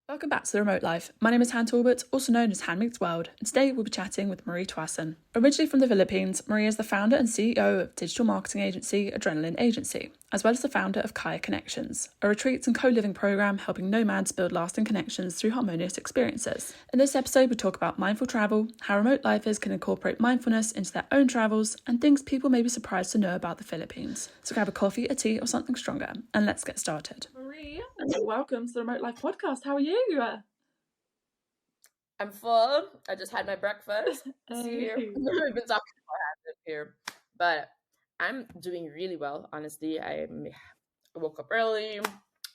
Welcome back to The Remote Life. My name is Han Talbot, also known as Han Meets World, and today we'll be chatting with Marie Tuason. Originally from the Philippines, Marie is the founder and CEO of digital marketing agency Adrenaline Agency, as well as the founder of Kaya Connections, a retreats and co-living program helping nomads build lasting connections through harmonious experiences. In this episode, we talk about mindful travel, how remote lifers can incorporate mindfulness into their own travels, and things people may be surprised to know about the Philippines. So grab a coffee, a tea, or something stronger, and let's get started. Marie, welcome to the Remote Life podcast. How are you? I'm full. I just had my breakfast. See, we've been talking about here, but I'm doing really well. Honestly, I woke up early,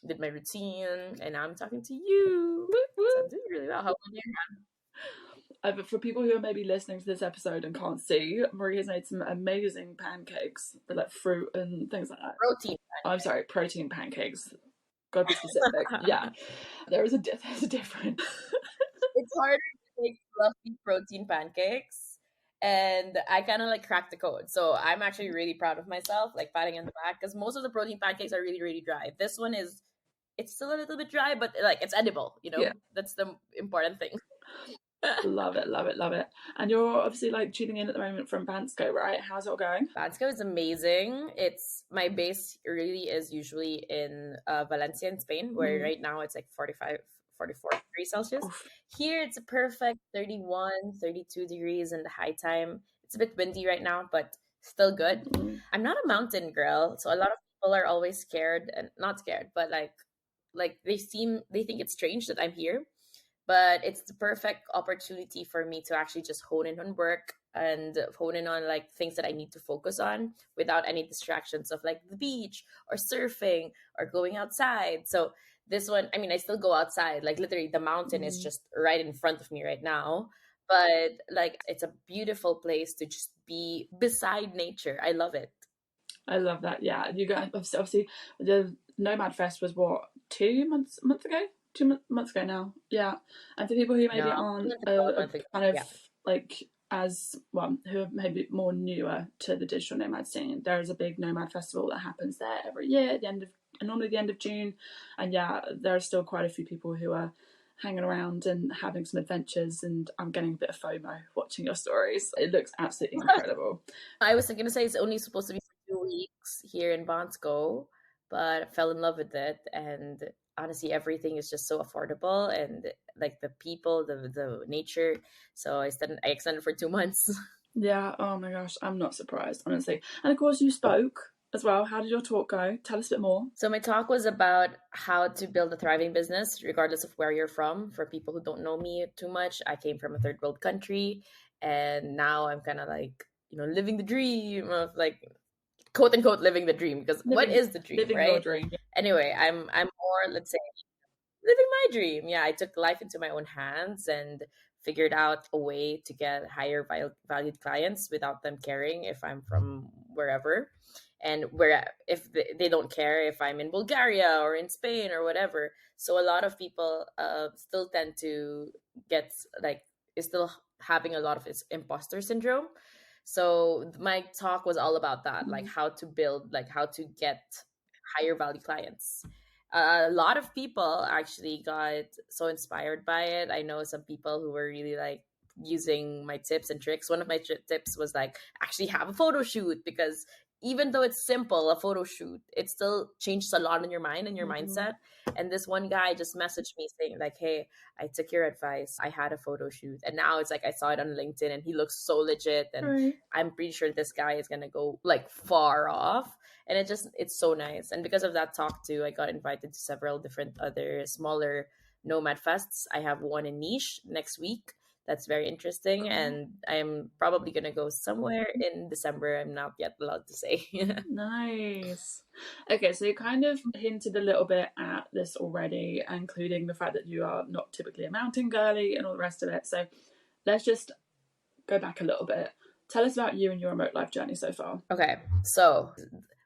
did my routine, and now I'm talking to you. So I'm doing really well. How about you? For people who are maybe listening to this episode and can't see, Marie has made some amazing pancakes with like fruit and things like that. Protein. I'm sorry, protein pancakes. Gotta be specific. Yeah, there's a difference. It's harder to make fluffy protein pancakes, and I kind of like cracked the code. So I'm actually really proud of myself, like patting on the back, because most of the protein pancakes are really, really dry. This one it's still a little bit dry, but like it's edible. Yeah. That's the important thing. Love it, love it, love it. And you're obviously like tuning in at the moment from Bansko, right? How's it all going? Bansko is amazing. It's my base really is usually in Valencia in Spain, where right now it's like 45, 44 degrees Celsius. Oof. Here it's a perfect 31, 32 degrees in the high time. It's a bit windy right now, but still good. I'm not a mountain girl, so a lot of people are always scared, and not scared, but like they think it's strange that I'm here. But it's the perfect opportunity for me to actually just hone in on work and hone in on like things that I need to focus on without any distractions of like the beach or surfing or going outside. So this one, I mean, I still go outside, like literally the mountain is just right in front of me right now. But like it's a beautiful place to just be beside nature. I love it. I love that. Yeah, you guys obviously the Nomad Fest was what 2 months ago. 2 months ago now. Yeah, and for people who maybe aren't kind of like as well, who are maybe more newer to the digital nomad scene, there is a big nomad festival that happens there every year at normally the end of June, and yeah, there are still quite a few people who are hanging around and having some adventures, and I'm getting a bit of FOMO watching your stories. It looks absolutely incredible. I was going to say it's only supposed to be for 2 weeks here in Bansko, but I fell in love with it, and honestly everything is just so affordable, and like the people, the nature. So I extended for 2 months. Yeah, oh my gosh, I'm not surprised, honestly. And of course you spoke as well. How did your talk go? Tell us a bit more. So my talk was about how to build a thriving business regardless of where you're from. For people who don't know me too much, I came from a third world country, and now I'm kind of like, living the dream of like quote unquote living the dream, because what is the dream, living right? your dream. Anyway, I'm more, let's say, living my dream. Yeah, I took life into my own hands and figured out a way to get higher valued clients without them caring if I'm from wherever, and where if they don't care if I'm in Bulgaria or in Spain or whatever. So a lot of people still tend to get like is still having a lot of this imposter syndrome. So my talk was all about that, like how to build, like how to get higher value clients. A lot of people actually got so inspired by it. I know some people who were really like using my tips and tricks. One of my tips was like actually have a photo shoot, because even though it's simple, a photo shoot, it still changes a lot in your mind and your mindset. And this one guy just messaged me saying like, hey, I took your advice. I had a photo shoot. And now it's like I saw it on LinkedIn and he looks so legit. And I'm pretty sure this guy is going to go like far off. And it's so nice. And because of that talk too, I got invited to several different other smaller nomad fests. I have one in Niche next week. That's very interesting. And I'm probably going to go somewhere in December. I'm not yet allowed to say. Nice. Okay, so you kind of hinted a little bit at this already, including the fact that you are not typically a mountain girly and all the rest of it. So let's just go back a little bit. Tell us about you and your remote life journey so far. Okay, so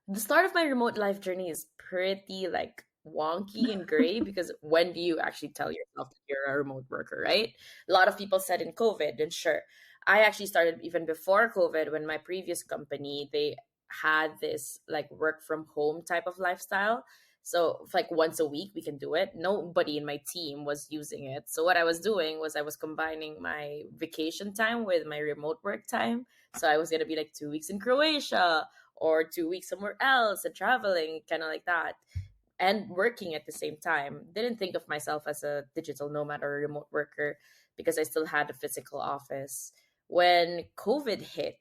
the start of my remote life journey is pretty like wonky and gray, because when do you actually tell yourself that you're a remote worker, right? A lot of people said in COVID, and sure, I actually started even before COVID, when my previous company, they had this like work from home type of lifestyle. So like once a week we can do it. Nobody in my team was using it. So what I was doing was I was combining my vacation time with my remote work time. So I was gonna be like 2 weeks in Croatia or 2 weeks somewhere else and traveling, kind of like that, and working at the same time. Didn't think of myself as a digital nomad or a remote worker because I still had a physical office. When COVID hit,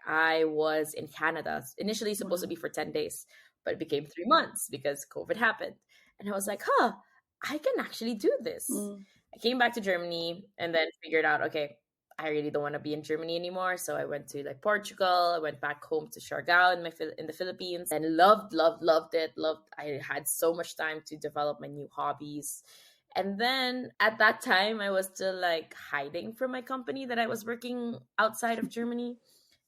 I was in Canada, initially supposed to Wow. be for 10 days, but it became 3 months because COVID happened. And I was like, huh, I can actually do this. Mm. I came back to Germany and then figured out, okay, I really don't want to be in Germany anymore. So I went to like Portugal. I went back home to Siargao in the Philippines and loved it. Loved. I had so much time to develop my new hobbies. And then at that time, I was still like hiding from my company that I was working outside of Germany.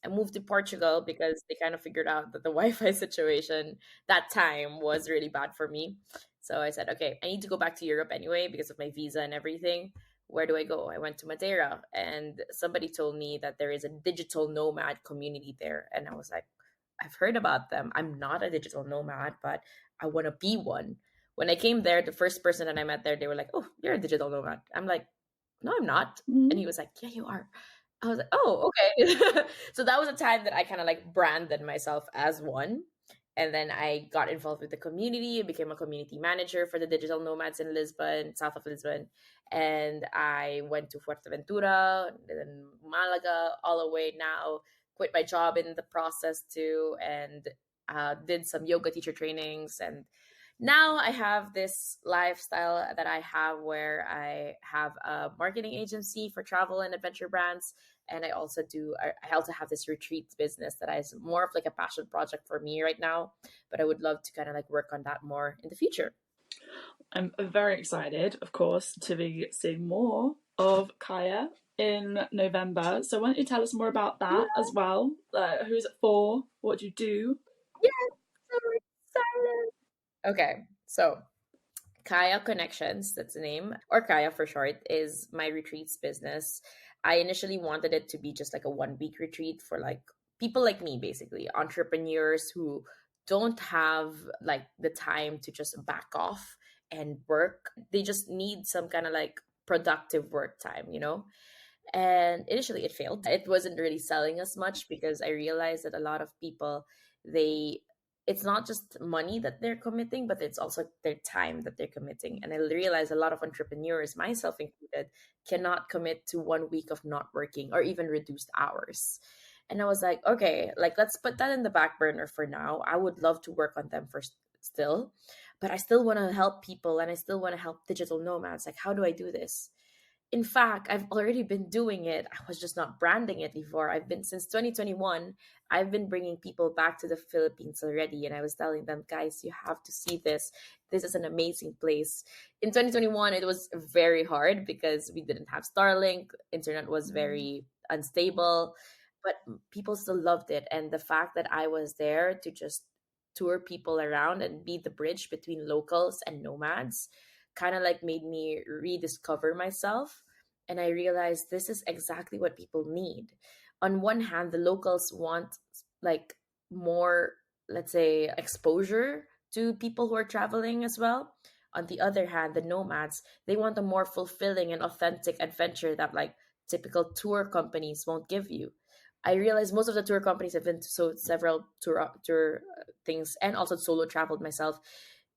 I moved to Portugal because they kind of figured out that the Wi-Fi situation that time was really bad for me. So I said, okay, I need to go back to Europe anyway because of my visa and everything. Where do I go? I went to Madeira, and somebody told me that there is a digital nomad community there. And I was like, I've heard about them. I'm not a digital nomad, but I want to be one. When I came there, the first person that I met there, they were like, oh, you're a digital nomad. I'm like, no, I'm not. And he Mm. was like, yeah, you are. I was like, oh, okay. So that was a time that I kind of like branded myself as one. And then I got involved with the community. I became a community manager for the digital nomads in Lisbon, south of Lisbon. And I went to Fuerteventura, then Malaga, all the way now. Quit my job in the process too, and did some yoga teacher trainings. And now I have this lifestyle that I have where I have a marketing agency for travel and adventure brands, and I also have this retreat business that is more of like a passion project for me right now, but I would love to kind of like work on that more in the future. I'm very excited, of course, to be seeing more of Kaya in November. So, why don't you tell us more about Yeah, that as well? Who's it for? What do you do? so excited. Okay, so Kaya Connections, that's the name, or Kaya for short, is my retreats business. I initially wanted it to be just like a 1 week retreat for like people like me, basically, entrepreneurs who don't have like the time to just back off and work. They just need some kind of like productive work time, you know? And initially it failed. It wasn't really selling as much because I realized that a lot of people, they it's not just money that they're committing, but it's also their time that they're committing. And I realized a lot of entrepreneurs, myself included, cannot commit to 1 week of not working or even reduced hours. And I was like, okay, like let's put that in the back burner for now. I would love to work on them first still, but I still want to help people and I still want to help digital nomads. Like, how do I do this? In fact, I've already been doing it. I was just not branding it before. I've been since 2021. I've been bringing people back to the Philippines already. And I was telling them, guys, you have to see this. This is an amazing place. In 2021, it was very hard because we didn't have Starlink. Internet was Mm. very unstable, but people still loved it. And the fact that I was there to just tour people around and be the bridge between locals and nomads kind of like made me rediscover myself. And I realized this is exactly what people need. On one hand, the locals want like more, let's say, exposure to people who are traveling as well. On the other hand, the nomads, they want a more fulfilling and authentic adventure that like typical tour companies won't give you. I realized most of the tour companies have been to several tour things and also solo traveled myself.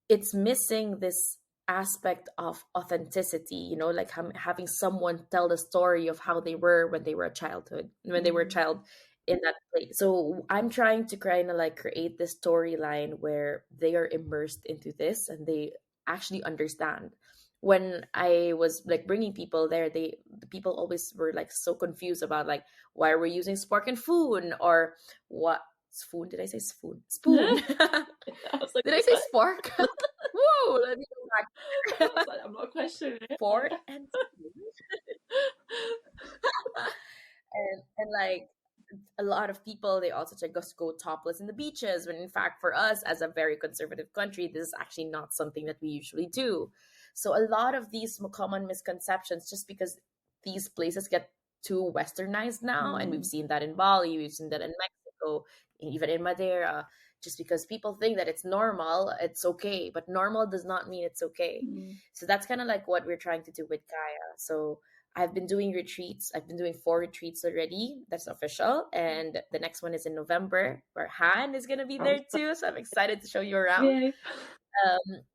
It's missing this aspect of authenticity, like having someone tell the story of how they were when they were a Mm. child in that place. So I'm trying to kind of like create this storyline where they are immersed into this and they actually understand. When I was like bringing people there, the people always were like so confused about like why are we using Spark and Foon, or what spoon did I say spoon I was like, did I say Spark? Whoa, let me go I back. was like, I'm not questioning it. Fork and and like a lot of people, they also just go topless in the beaches, when in fact for us as a very conservative country, this is actually not something that we usually do. So a lot of these common misconceptions, just because these places get too westernized now, and we've Mm. seen that in Bali, we've seen that in Mexico, even in Madeira, just because people think that it's normal, it's okay, but normal does not mean it's okay. So that's kind of like what we're trying to do with Kaya. So I've been doing retreats. I've been doing 4 retreats already. That's official. And the next one is in November, where Han is going to be there too. So I'm excited to show you around. Yay.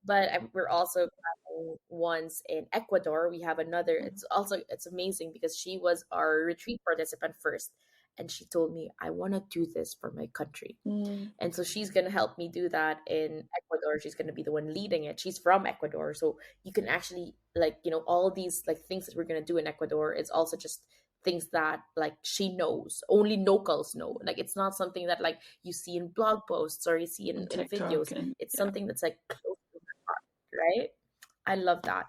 But we're also having ones in Ecuador. We have another. It's amazing because she was our retreat participant first, and she told me, I want to do this for my country. And so she's going to help me do that in Ecuador. She's going to be the one leading it. She's from Ecuador. So you can actually, like, all these like things that we're going to do in Ecuador is also just things that like she knows, only locals know. Like, it's not something that like you see in blog posts or you see in videos. It's something that's like close to her heart, right? I love that.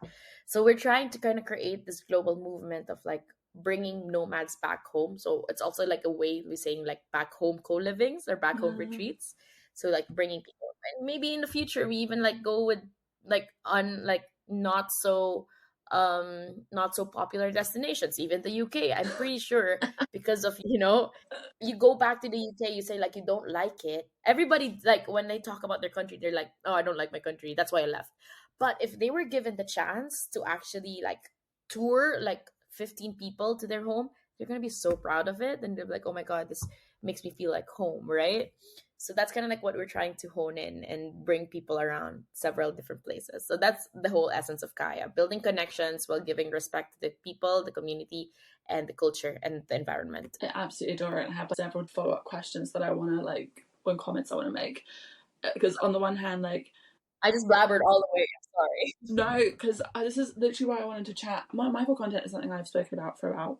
So we're trying to kind of create this global movement of like bringing nomads back home. So it's also like a way we're saying like back home co-livings or back home retreats. So like bringing people, and maybe in the future we even like go with like on like not so popular destinations, even the UK. I'm pretty sure because of you go back to the UK, you say like you don't like it. Everybody, like when they talk about their country, they're like, oh, I don't like my country, that's why I left. But if they were given the chance to actually like tour like 15 people to their home, they're going to be so proud of it. And they're like, oh my God, this makes me feel like home, right? So that's kind of like what we're trying to hone in and bring people around several different places. So that's the whole essence of Kaya, building connections while giving respect to the people, the community, and the culture and the environment. I absolutely adore it. I have several follow-up questions that I want to like, one comments I want to make. Because on the one hand, like, I just blabbered all the way. Sorry. No, because this is literally why I wanted to chat. My mindful content is something I've spoken about for about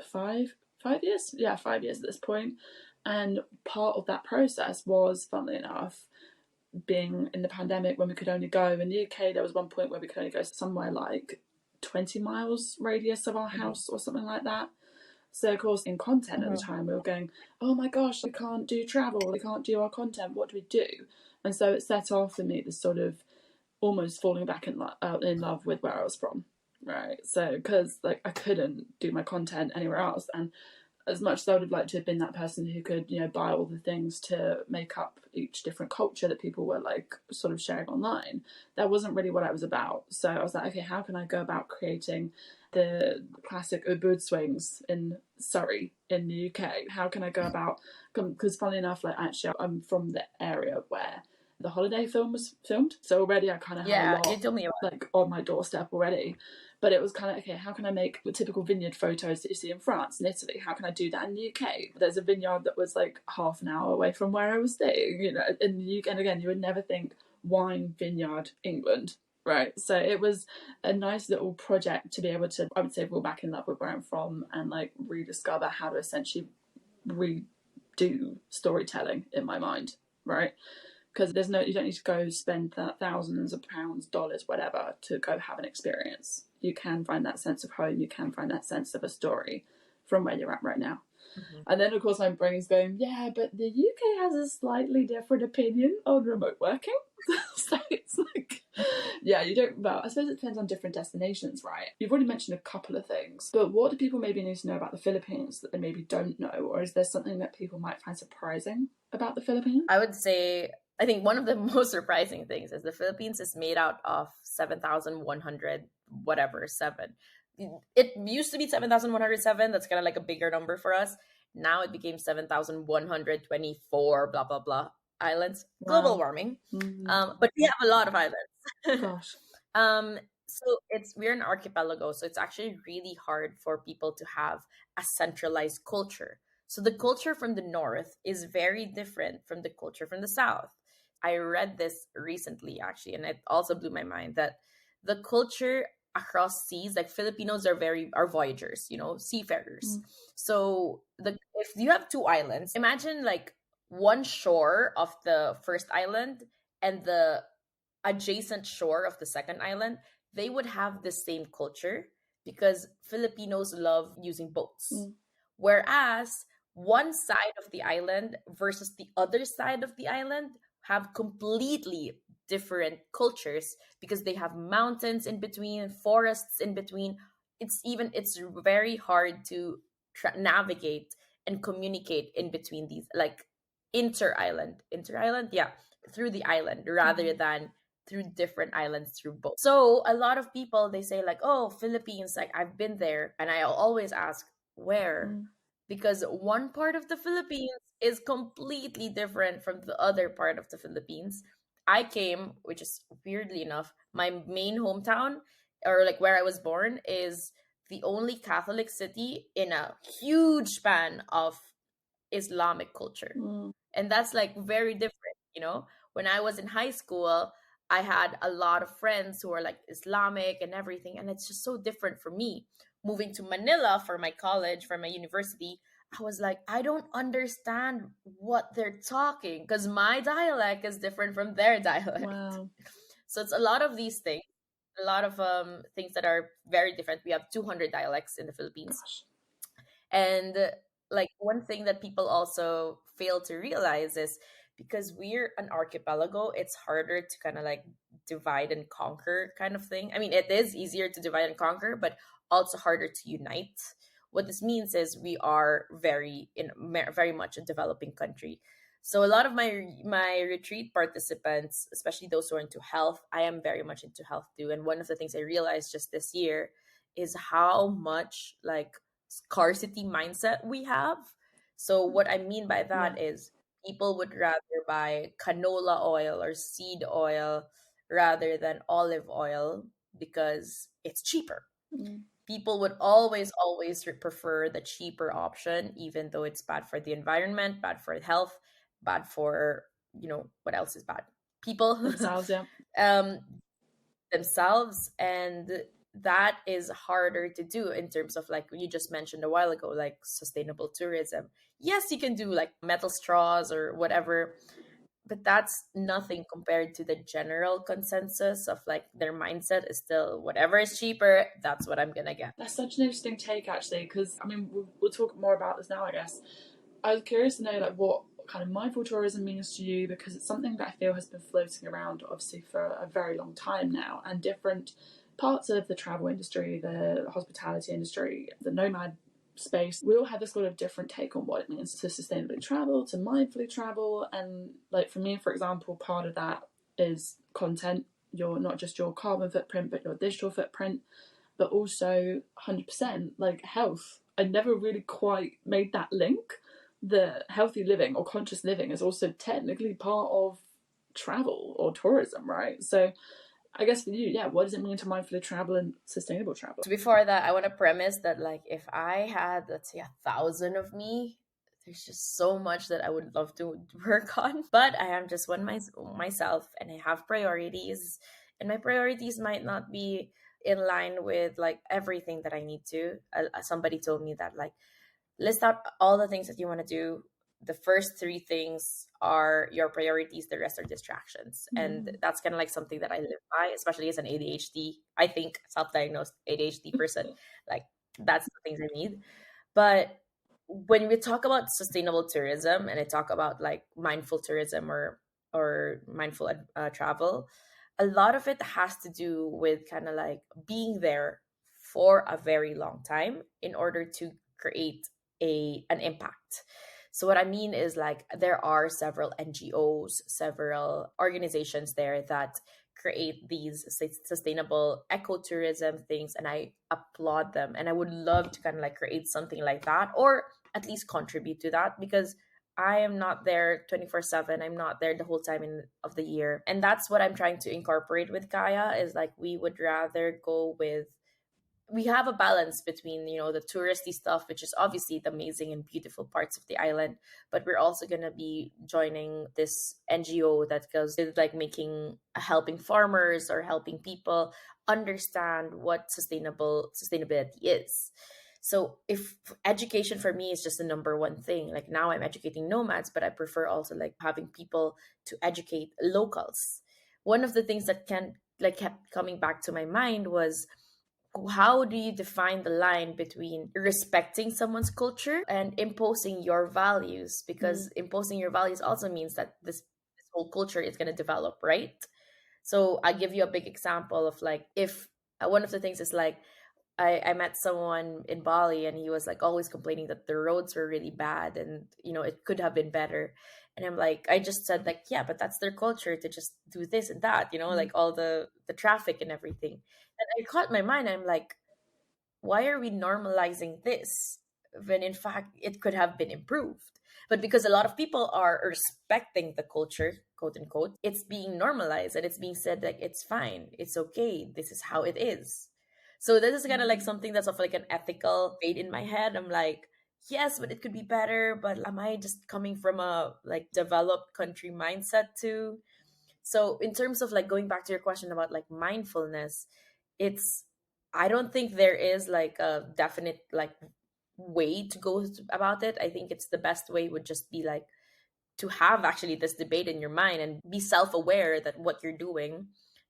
5 years. Yeah, 5 years at this point. And part of that process was, funnily enough, being in the pandemic when we could only go. In the UK, there was one point where we could only go somewhere like 20 miles radius of our house or something like that. So, of course, in content at the time, we were going, oh my gosh, we can't do travel, we can't do our content, what do we do? And so it set off for me this sort of almost falling back in love with where I was from, right? So, because like I couldn't do my content anywhere else, and as much as I would have liked to have been that person who could, buy all the things to make up each different culture that people were like sort of sharing online, that wasn't really what I was about. So I was like, okay, how can I go about creating the classic Ubud swings in Surrey in the UK? How can I go about, because funnily enough, like actually I'm from the area where the holiday film was filmed, so already I kind of had a lot you told me about like on my doorstep already. But it was kind of, okay, how can I make the typical vineyard photos that you see in France and Italy? How can I do that in the UK? There's a vineyard that was like half an hour away from where I was staying, in the UK. And again, you would never think wine vineyard England, right? So it was a nice little project to be able to, I would say, fall back in love with where I'm from and like rediscover how to essentially redo storytelling in my mind, right? Because you don't need to go spend thousands of pounds, dollars, whatever, to go have an experience. You can find that sense of home, you can find that sense of a story from where you're at right now. And then, of course, my brain's going, yeah, but the UK has a slightly different opinion on remote working. So it's like, yeah, you don't, well, I suppose it depends on different destinations, right? You've already mentioned a couple of things, but what do people maybe need to know about the Philippines that they maybe don't know? Or is there something that people might find surprising about the Philippines? I would say, I think one of the most surprising things is the Philippines is made out of 7,100, whatever, 7. It used to be 7,107. That's kind of like a bigger number for us. Now it became 7,124, blah, blah, blah, islands. Wow. Global warming. But we have a lot of islands. Gosh. So we're an archipelago. So it's actually really hard for people to have a centralized culture. So the culture from the north is very different from the culture from the south. I read this recently, actually, and it also blew my mind that the culture across seas, like Filipinos are voyagers, seafarers. So if you have 2 islands, imagine like one shore of the first island and the adjacent shore of the second island, they would have the same culture because Filipinos love using boats. Whereas one side of the island versus the other side of the island have completely different cultures because they have mountains in between, forests in between. It's very hard to navigate and communicate in between these. Like inter island, yeah, through the island rather than through different islands through both. So a lot of people, they say like, oh, Philippines, like I've been there, and I always ask where, because one part of the Philippines is completely different from the other part of the Philippines. I came, which is weirdly enough, my main hometown, or like where I was born, is the only Catholic city in a huge span of Islamic culture. And that's like very different, When I was in high school, I had a lot of friends who were like Islamic and everything. And it's just so different for me. Moving to Manila for my college, for my university, I was like, I don't understand what they're talking because my dialect is different from their dialect. Wow. So it's a lot of these things, a lot of things that are very different. We have 200 dialects in the Philippines. Gosh. And like one thing that people also fail to realize is because we're an archipelago, it's harder to kind of like divide and conquer kind of thing. I mean, it is easier to divide and conquer, but also harder to unite. What this means is we are very much a developing country. So a lot of my retreat participants, especially those who are into health, I am very much into health too. And one of the things I realized just this year is how much like scarcity mindset we have. So what I mean by that is people would rather buy canola oil or seed oil rather than olive oil because it's cheaper. People would always prefer the cheaper option, even though it's bad for the environment, bad for health, bad for, what else is bad? People Themselves, yeah. Themselves. And that is harder to do in terms of like you just mentioned a while ago, like sustainable tourism. Yes, you can do like metal straws or whatever, but that's nothing compared to the general consensus of like their mindset is still whatever is cheaper, that's what I'm gonna get. That's such an interesting take, actually, because I mean, we'll talk more about this now, I guess. I was curious to know like what kind of mindful tourism means to you, because it's something that I feel has been floating around obviously for a very long time now, and different parts of the travel industry, the hospitality industry, the nomad space, we all have this sort of different take on what it means to sustainably travel, to mindfully travel. And like for me, for example, part of that is content, your not just your carbon footprint but your digital footprint, but also 100% like health. I never really quite made that link. The healthy living or conscious living is also technically part of travel or tourism, right? So I guess for you, yeah, what does it mean to mindfully travel and sustainable travel? So before that, I want to premise that like if I had, let's say, 1,000 of me, there's just so much that I would love to work on. But I am just myself, and I have priorities, and my priorities might not be in line with like everything that I need to. Somebody told me that like list out all the things that you want to do. The first three things are your priorities, the rest are distractions. And that's kind of like something that I live by, especially as an ADHD, I think self-diagnosed ADHD person. Like that's the things I need. But when we talk about sustainable tourism and I talk about like mindful tourism or mindful travel, a lot of it has to do with kind of like being there for a very long time in order to create an impact. So what I mean is like there are several NGOs, several organizations there that create these sustainable ecotourism things, and I applaud them. And I would love to kind of like create something like that, or at least contribute to that, because I am not there 24/7. I'm not there the whole time of the year. And that's what I'm trying to incorporate with Kaya is like we would rather go with, we have a balance between the touristy stuff, which is obviously the amazing and beautiful parts of the island, but we're also going to be joining this NGO that goes with like helping farmers or helping people understand what sustainability is. So if education for me is just the number one thing, like now I'm educating nomads, but I prefer also like having people to educate locals. One of the things that kept coming back to my mind was, how do you define the line between respecting someone's culture and imposing your values? Because imposing your values also means that this whole culture is going to develop, right? So I give you a big example of like, if one of the things is like, I met someone in Bali, and he was like always complaining that the roads were really bad, and it could have been better. And I'm like, I just said like, yeah, but that's their culture to just do this and that, like all the traffic and everything. And I caught my mind. I'm like, why are we normalizing this when in fact it could have been improved? But because a lot of people are respecting the culture, quote unquote, it's being normalized and it's being said like it's fine, it's okay, this is how it is. So this is kind of like something that's of like an ethical debate in my head. I'm like, yes, but it could be better. But am I just coming from a like developed country mindset too? So in terms of like going back to your question about like mindfulness, it's I don't think there is like a definite like way to go about it. I think it's the best way would just be like to have actually this debate in your mind and be self-aware that what you're doing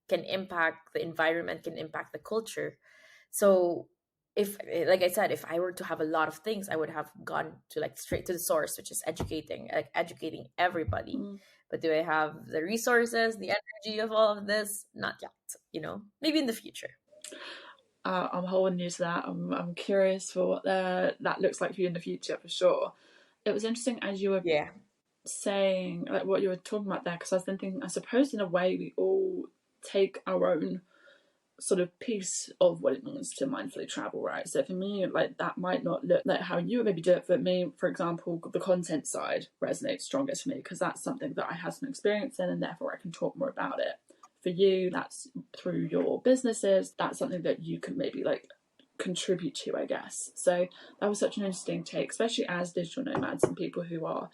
can impact the environment, can impact the culture. So if, like I said, if I were to have a lot of things, I would have gone to like straight to the source, which is educating, like educating everybody. But do I have the resources, the energy of all of this? Not yet, maybe in the future. I'm holding you to that. I'm curious for what that looks like for you in the future, for sure. It was interesting as you were Yeah. saying, like what you were talking about there, because I was thinking, I suppose in a way we all take our own sort of piece of what it means to mindfully travel, right? So for me, like that might not look like how you would maybe do it. For me, for example, the content side resonates strongest for me because that's something that I have some experience in and therefore I can talk more about it. For you, that's through your businesses, that's something that you can maybe like contribute to, I guess. So that was such an interesting take, especially as digital nomads and people who are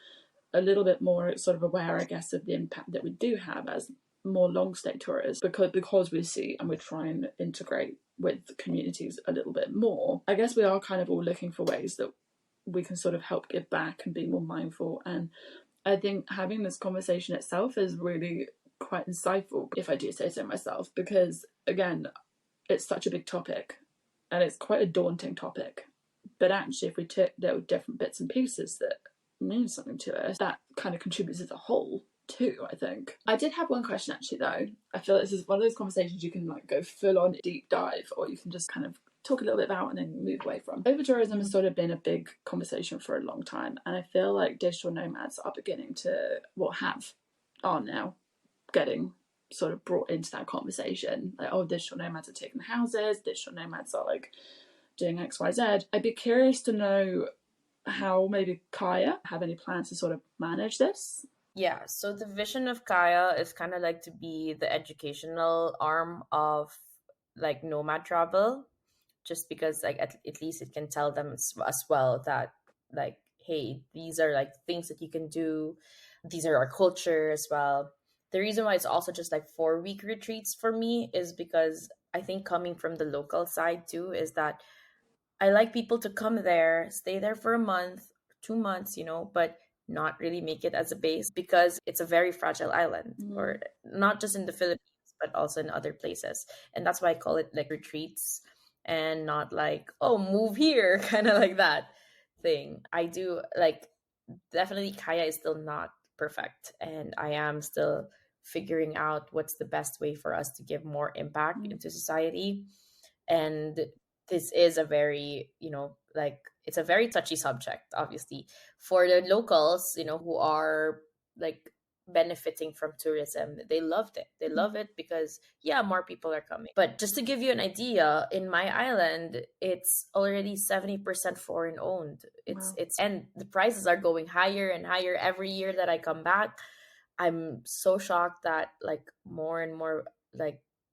a little bit more sort of aware, I guess, of the impact that we do have as more long stay tourists because we see and we try and integrate with communities a little bit more. I guess we are kind of all looking for ways that we can sort of help give back and be more mindful. And I think having this conversation itself is really quite insightful, if I do say so myself, because again, it's such a big topic and it's quite a daunting topic. But actually, if we took the different bits and pieces that mean something to us, that kind of contributes as a whole too, I think. I did have one question actually though. I feel like this is one of those conversations you can like go full on deep dive or you can just kind of talk a little bit about and then move away from. Overtourism has sort of been a big conversation for a long time, and I feel like digital nomads are beginning to are now getting sort of brought into that conversation. Like, oh, digital nomads are taking houses, digital nomads are like doing XYZ. I'd be curious to know how maybe Kaya have any plans to sort of manage this. Yeah, so the vision of Kaya is kind of like to be the educational arm of like nomad travel, just because like at least it can tell them as well that like, hey, these are like things that you can do. These are our culture as well. The reason why it's also just like 4-week retreats for me is because I think coming from the local side too is that I like people to come there, stay there for a month, 2 months, but not really make it as a base because it's a very fragile island, or not just in the Philippines, but also in other places. And that's why I call it like retreats and not like, oh, move here, kind of like that thing. I do like definitely Kaya is still not perfect, and I am still figuring out what's the best way for us to give more impact into society. And this is a very, like it's a very touchy subject, obviously, for the locals, who are like benefiting from tourism. They loved it. They love it because, yeah, more people are coming. But just to give you an idea, in my island, it's already 70% foreign owned. And the prices are going higher and higher every year that I come back. I'm so shocked that like more and more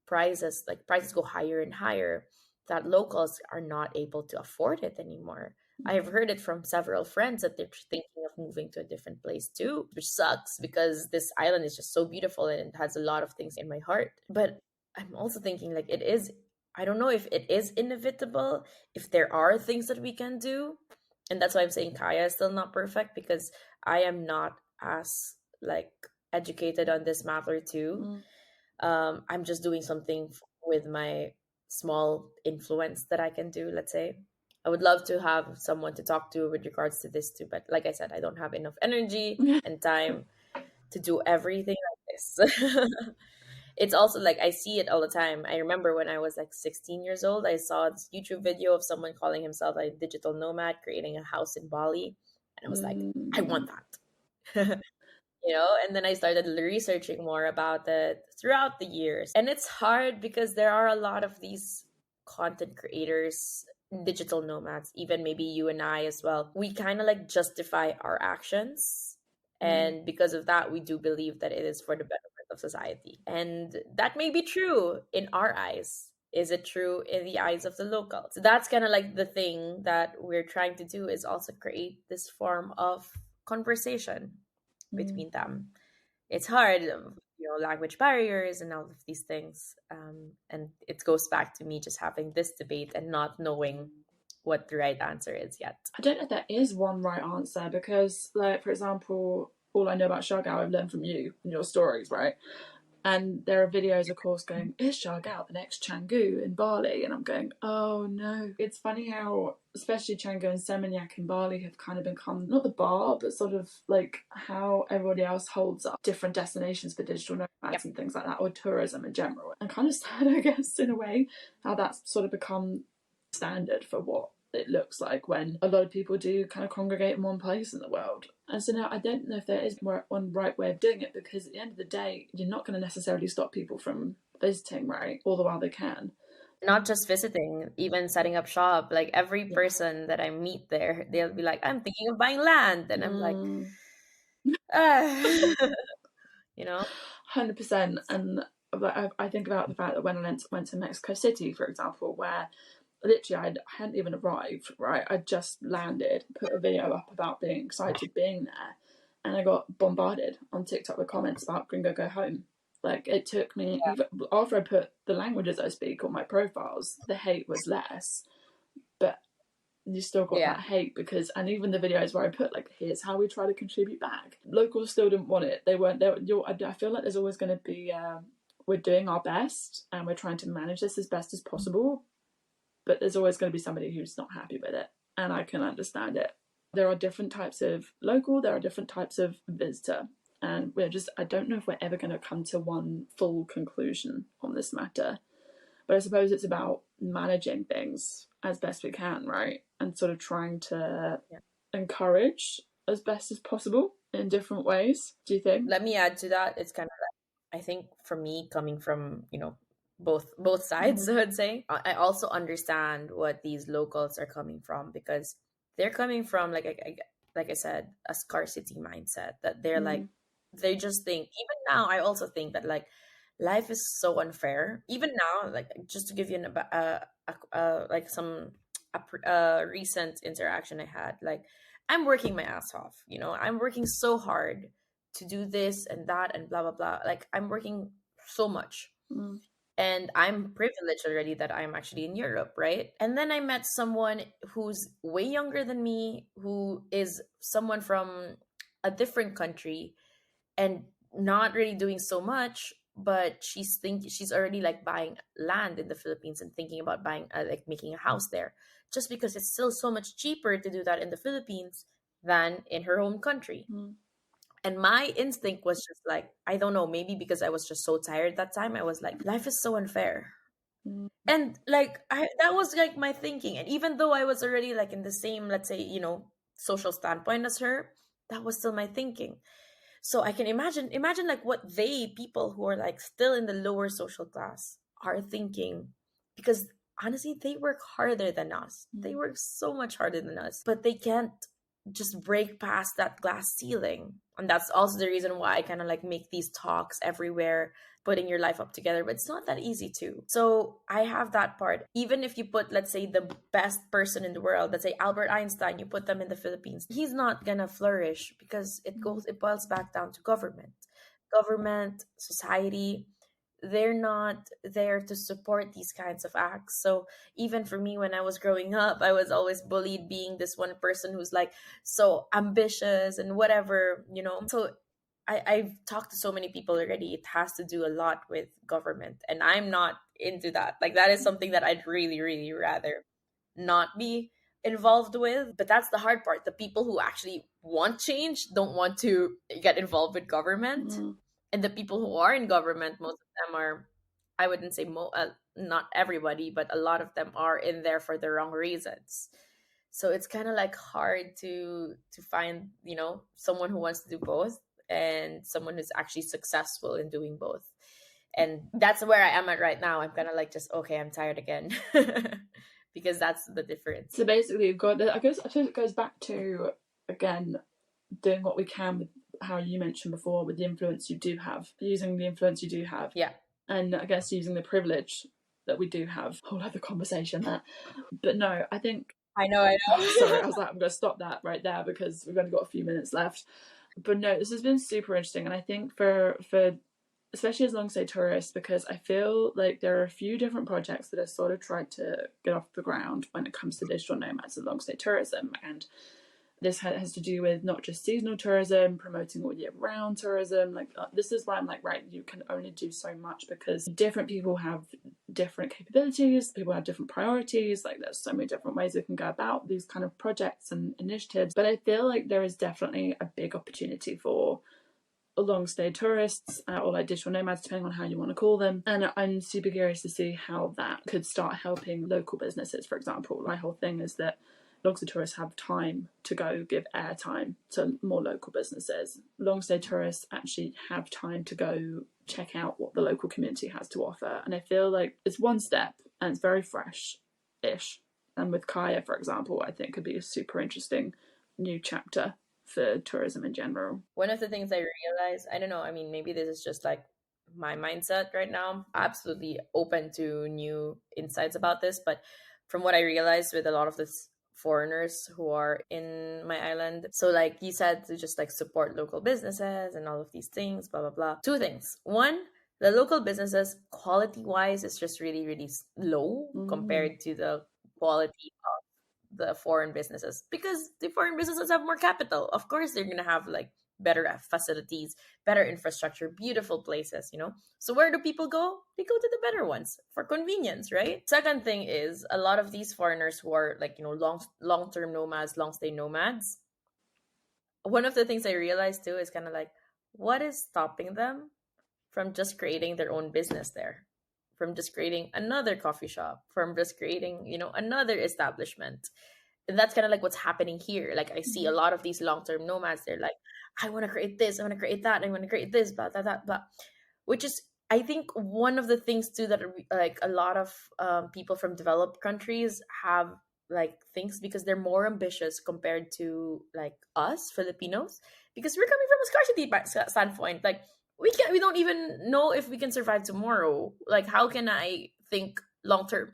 prices go higher and higher, that locals are not able to afford it anymore. I have heard it from several friends that they're thinking of moving to a different place too, which sucks because this island is just so beautiful and it has a lot of things in my heart. But I'm also thinking like I don't know if it is inevitable, if there are things that we can do. And that's why I'm saying Kaya is still not perfect, because I am not as like educated on this matter too. I'm just doing something with my small influence that I can do, let's say. I would love to have someone to talk to with regards to this too, but like I said, I don't have enough energy and time to do everything like this. It's also like I see it all the time. I remember when I was like 16 years old, I saw this YouTube video of someone calling himself a digital nomad, creating a house in Bali. And I was like, I want that. And then I started researching more about it throughout the years. And it's hard because there are a lot of these content creators, digital nomads, even maybe you and I as well. We kind of like justify our actions. And because of that, we do believe that it is for the betterment of society. And that may be true in our eyes. Is it true in the eyes of the locals? So that's kind of like the thing that we're trying to do, is also create this form of conversation between them. It's hard, language barriers and all of these things. And it goes back to me just having this debate and not knowing what the right answer is yet. I don't know if there is one right answer because, like, for example, all I know about Shagao I've learned from you and your stories, right? And there are videos, of course, going, is Shagao the next Canggu in Bali? And I'm going, oh no. It's funny how, especially Canggu and Seminyak in Bali have kind of become, not the bar, but sort of like how everybody else holds up different destinations for digital nomads and things like that, or tourism in general. And kind of sad, I guess, in a way, how that's sort of become standard for what it looks like when a lot of people do kind of congregate in one place in the world. And so now I don't know if there is one right way of doing it, because at the end of the day, you're not going to necessarily stop people from visiting, right? All the while they can. Not just visiting, even setting up shop. Like every person that I meet there, they'll be like, I'm thinking of buying land. And I'm like, 100%. And I think about the fact that when I went to Mexico City, for example, where literally I hadn't even arrived, right? I just landed, put a video up about being excited being there, and I got bombarded on TikTok with comments about Gringo Go Home. Like, it took me, after I put the languages I speak on my profiles, the hate was less, but you still got that hate because, and even the videos where I put like, here's how we try to contribute back, locals still didn't want it. They weren't there. I feel like there's always going to be, we're doing our best and we're trying to manage this as best as possible, but there's always going to be somebody who's not happy with it, and I can understand it. There are different types of local, there are different types of visitor, and I don't know if we're ever going to come to one full conclusion on this matter, but I suppose it's about managing things as best we can, right? And sort of trying to encourage as best as possible in different ways. Do you think? Let me add to that. It's kind of like, I think for me, coming from, both sides, I would say, I also understand what these locals are coming from, because they're coming from, like I said, a scarcity mindset, that they're like, they just think, even now, I also think that like life is so unfair. Even now, like, just to give you a recent interaction I had, like, I'm working my ass off, I'm working so hard to do this and that and blah blah blah. Like, I'm working so much. And I'm privileged already that I'm actually in Europe, right? And then I met someone who's way younger than me, who is someone from a different country and not really doing so much, but she's already like buying land in the Philippines and thinking about buying like making a house there, just because it's still so much cheaper to do that in the Philippines than in her home country. And my instinct was just like, I don't know, maybe because I was just so tired that time, I was like, life is so unfair. And like, that was like my thinking. And even though I was already like in the same, let's say, social standpoint as her, that was still my thinking. So I can imagine like what people who are like still in the lower social class are thinking, because honestly, they work harder than us. They work so much harder than us, but they can't just break past that glass ceiling. And that's also the reason why I kind of like make these talks everywhere, putting your life up together, but it's not that easy too. So I have that part. Even if you put, let's say, the best person in the world, let's say Albert Einstein, you put them in the Philippines, he's not gonna flourish, because it boils back down to government, society. They're not there to support these kinds of acts. So even for me, when I was growing up, I was always bullied being this one person who's like so ambitious and whatever, So I've talked to so many people already. It has to do a lot with government, and I'm not into that. Like, that is something that I'd really, really rather not be involved with. But that's the hard part. The people who actually want change don't want to get involved with government. And the people who are in government, most of them are, I wouldn't say not everybody, but a lot of them are in there for the wrong reasons. So it's kind of like hard to find, someone who wants to do both and someone who's actually successful in doing both. And that's where I am at right now. I'm kind of like, just okay, I'm tired again. Because that's the difference. So basically, you've got, I guess it goes back to, again, doing what we can with how you mentioned before, with the influence you do have, using the influence you do have. Yeah. And I guess using the privilege that we do have. Whole other conversation there. But no, I think, I know. sorry, I was like, I'm going to stop that right there because we've only got a few minutes left. But no, this has been super interesting. And I think for especially as long stay tourists, because I feel like there are a few different projects that have sort of tried to get off the ground when it comes to digital nomads and long stay tourism. And this has to do with not just seasonal tourism, promoting all year round tourism. Like, this is why I'm like, right, you can only do so much because different people have different capabilities, people have different priorities. Like, there's so many different ways we can go about these kind of projects and initiatives. But I feel like there is definitely a big opportunity for long stay tourists, or like digital nomads, depending on how you want to call them. And I'm super curious to see how that could start helping local businesses. For example, my whole thing is that long stay tourists have time to go give airtime to more local businesses. Long stay tourists actually have time to go check out what the local community has to offer. And I feel like it's one step and it's very fresh-ish. And with Kaya, for example, I think could be a super interesting new chapter for tourism in general. One of the things I realized, I don't know, I mean, maybe this is just like my mindset right now. Absolutely open to new insights about this, but from what I realized with a lot of this foreigners who are in my island, so like you said, to just like support local businesses and all of these things, blah blah blah. Two things. One, the local businesses, quality wise, is just really really low compared to the quality of the foreign businesses, because the foreign businesses have more capital. Of course they're gonna have like better facilities, better infrastructure, beautiful places, so where do people go? They go to the better ones for convenience, right? Second thing is, a lot of these foreigners who are like, long-term nomads, long stay nomads, one of the things I realized too is kind of like, what is stopping them from just creating their own business there, from just creating another coffee shop, from just creating, another establishment? And that's kind of like what's happening here. Like, I see a lot of these long-term nomads, they're like, I want to create this, I want to create that, I want to create this, blah blah blah blah. Which is, I think, one of the things too that like a lot of people from developed countries have like things, because they're more ambitious compared to like us Filipinos, because we're coming from a scarcity standpoint. Like, we don't even know if we can survive tomorrow. Like, how can I think long term,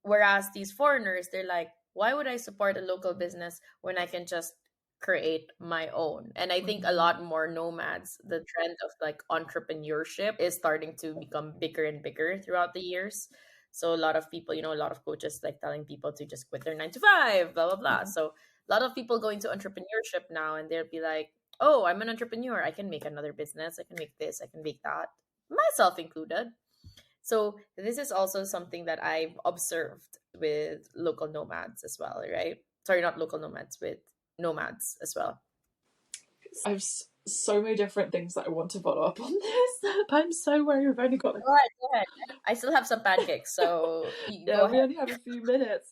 whereas these foreigners, they're like, why would I support a local business when I can just create my own? And I think a lot more nomads, the trend of like entrepreneurship is starting to become bigger and bigger throughout the years. So a lot of people, a lot of coaches like telling people to just quit their 9 to 5, blah blah blah. So a lot of people go into entrepreneurship now, and they'll be like, oh, I'm an entrepreneur, I can make another business, I can make this, I can make that, myself included. So this is also something that I've observed with local nomads as well, right? Sorry, not local nomads, with nomads as well. I have so many different things that I want to follow up on this, but I'm so worried we've only got... Go ahead. I still have some pancakes, so yeah, we only have a few minutes.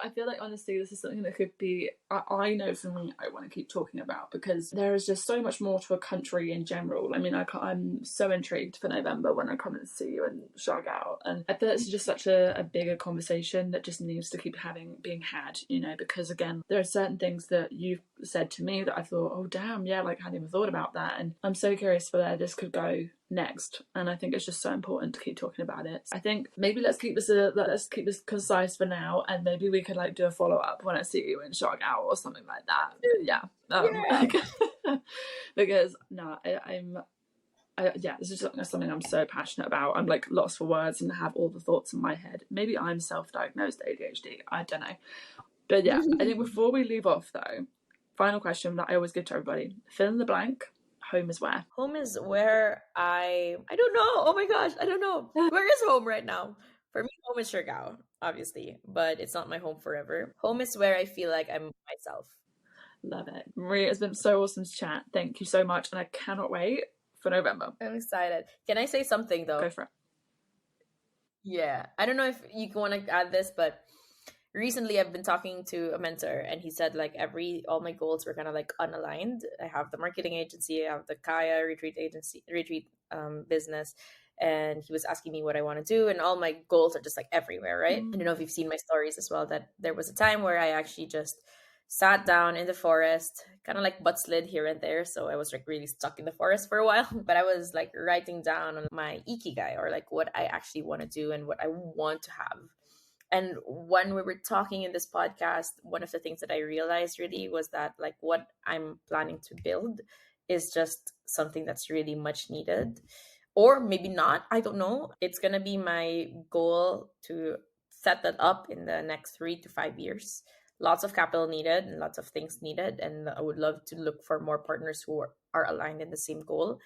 I feel like, honestly, this is something that could be, I know for me, I want to keep talking about, because there is just so much more to a country in general. I mean, I'm so intrigued for November when I come and see you in Siargao, and I feel it's just such a bigger conversation that just needs to keep being had, because again, there are certain things that you've said to me that I thought, oh damn, yeah, like I hadn't even thought about that, and I'm so curious for where this could go next. And I think it's just so important to keep talking about it. I think maybe let's keep this concise for now, and maybe we could like do a follow-up when I see you in Siargao or something like that. But yeah. Because this is something I'm so passionate about. I'm like lost for words and have all the thoughts in my head. Maybe I'm self-diagnosed ADHD, I don't know. But yeah, I think before we leave off though, final question that I always give to everybody: fill in the blank. Home is where? Home is where I don't know. Oh my gosh, I don't know. Where is home right now? For me, home is Siargao, obviously, but it's not my home forever. Home is where I feel like I'm myself. Love it. Marie, it's been so awesome to chat. Thank you so much, and I cannot wait for November. I'm excited. Can I say something though? Go for it. Yeah. I don't know if you want to add this, but recently I've been talking to a mentor and he said like all my goals were kind of like unaligned. I have the marketing agency, I have the Kaya retreat business, and he was asking me what I want to do, and all my goals are just like everywhere, right? I don't know if you've seen my stories as well, that there was a time where I actually just sat down in the forest, kind of like butt slid here and there, so I was like really stuck in the forest for a while. But I was like writing down on my ikigai, or like what I actually want to do and what I want to have. And when we were talking in this podcast, one of the things that I realized really was that like what I'm planning to build is just something that's really much needed, or maybe not, I don't know. It's going to be my goal to set that up in the next 3 to 5 years. Lots of capital needed and lots of things needed, and I would love to look for more partners who are aligned in the same goal.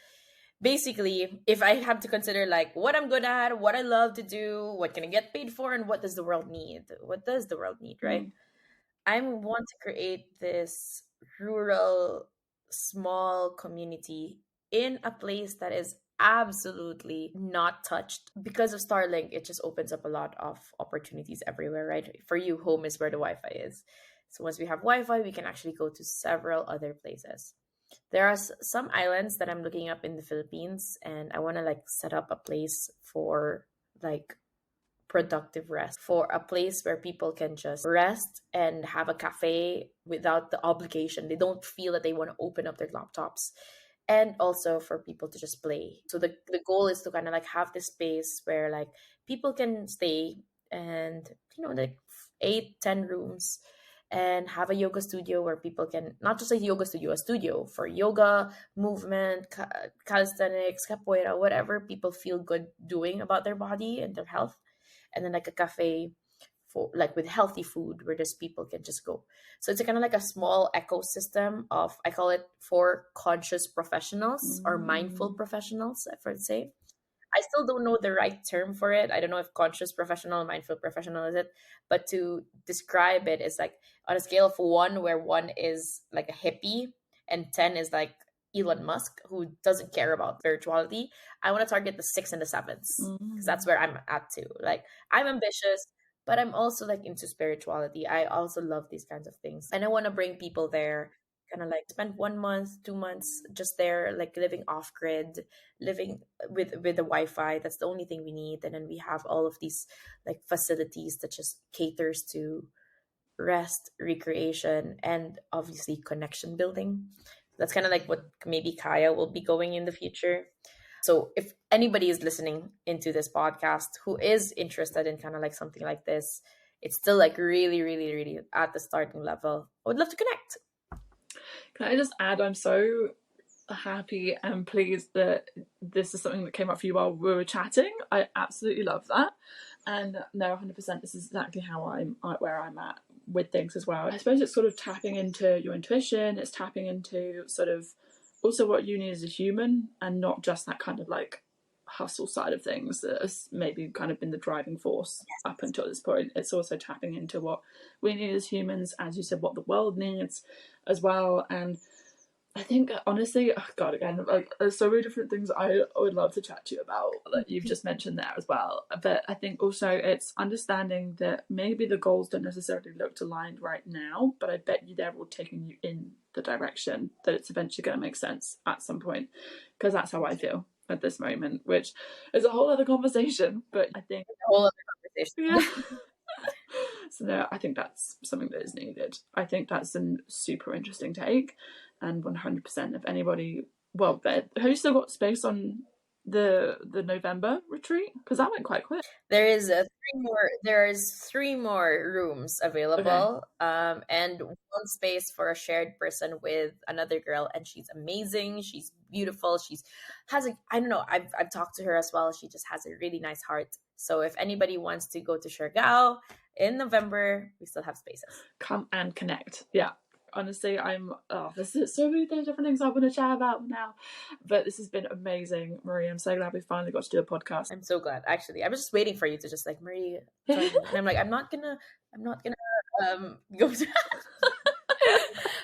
Basically, if I have to consider like what I'm good at, what I love to do, what can I get paid for, and what does the world need? What does the world need, right? I want to create this rural, small community in a place that is absolutely not touched. Because of Starlink, it just opens up a lot of opportunities everywhere, right? For you, home is where the Wi-Fi is. So once we have Wi-Fi, we can actually go to several other places. There are some islands that I'm looking up in the Philippines, and I want to like set up a place for like productive rest, for a place where people can just rest and have a cafe without the obligation. They don't feel that they want to open up their laptops. And also for people to just play. So the goal is to kind of like have this space where like people can stay, and like 8-10 rooms, and have a yoga studio where people can, not just a yoga studio, a studio for yoga, movement, calisthenics, capoeira, whatever people feel good doing about their body and their health. And then like a cafe for like with healthy food where just people can just go. So it's kind of like a small ecosystem of, I call it, for conscious professionals or mindful professionals, I would say. I still don't know the right term for it. I don't know if conscious professional, mindful professional is it, but to describe it is like on a scale of 1, where 1 is like a hippie and 10 is like Elon Musk, who doesn't care about spirituality. I want to target the 6 and the 7s, because that's where I'm at too. Like I'm ambitious, but I'm also like into spirituality. I also love these kinds of things, and I want to bring people there, kind of like spend 1 month, 2 months just there, like living off grid, living with the Wi-Fi. That's the only thing we need, and then we have all of these like facilities that just caters to rest, recreation, and obviously connection building. That's kind of like what maybe Kaya will be going in the future. So if anybody is listening into this podcast who is interested in kind of like something like this, it's still like really, really, really at the starting level. I would love to connect. Can I just add, I'm so happy and pleased that this is something that came up for you while we were chatting. I absolutely love that. And no, 100%, this is exactly where I'm at with things as well. I suppose it's sort of tapping into your intuition. It's tapping into sort of also what you need as a human, and not just that kind of like hustle side of things that has maybe kind of been the driving force up until this point. It's also tapping into what we need as humans, as you said, what the world needs as well. And I think honestly, oh God, again, like there's so many different things I would love to chat to you about that you've just mentioned there as well. But I think also it's understanding that maybe the goals don't necessarily look aligned right now, but I bet you they're all taking you in the direction that it's eventually going to make sense at some point. Because that's how I feel at this moment, which is a whole other conversation. But I think a whole other conversation. Yeah. So no, I think that's something that is needed. I think that's a super interesting take, and 100% if anybody, well, have you still got space on the November retreat? Because that went quite quick. There is 3 more rooms available, okay. And 1 space for a shared person with another girl, and she's amazing. She's beautiful. She's has a, I don't know, I've talked to her as well. She just has a really nice heart. So if anybody wants to go to Siargao in November, we still have spaces. Come and connect. Yeah. Honestly, this is so many different things I want to chat about now, but this has been amazing, Marie. I'm so glad we finally got to do a podcast. I'm so glad, actually. I was just waiting for you to just like, Marie, join me. And I'm like, I'm not gonna go to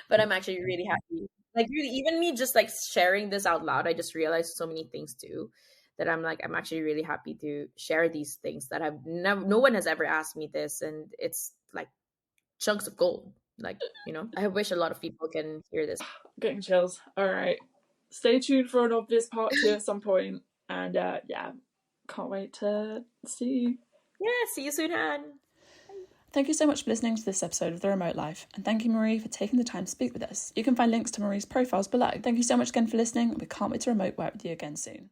but I'm actually really happy Like really, even me just like sharing this out loud, I just realized so many things too that I'm like, I'm actually really happy to share these things that I've never, no one has ever asked me this, and it's like chunks of gold. Like, I wish a lot of people can hear this. Getting chills. All right. Stay tuned for an obvious part 2 at some point. And yeah, can't wait to see you. Yeah, see you soon, Han. Thank you so much for listening to this episode of The Remote Life, and thank you, Marie, for taking the time to speak with us. You can find links to Marie's profiles below. Thank you so much again for listening, and we can't wait to remote work with you again soon.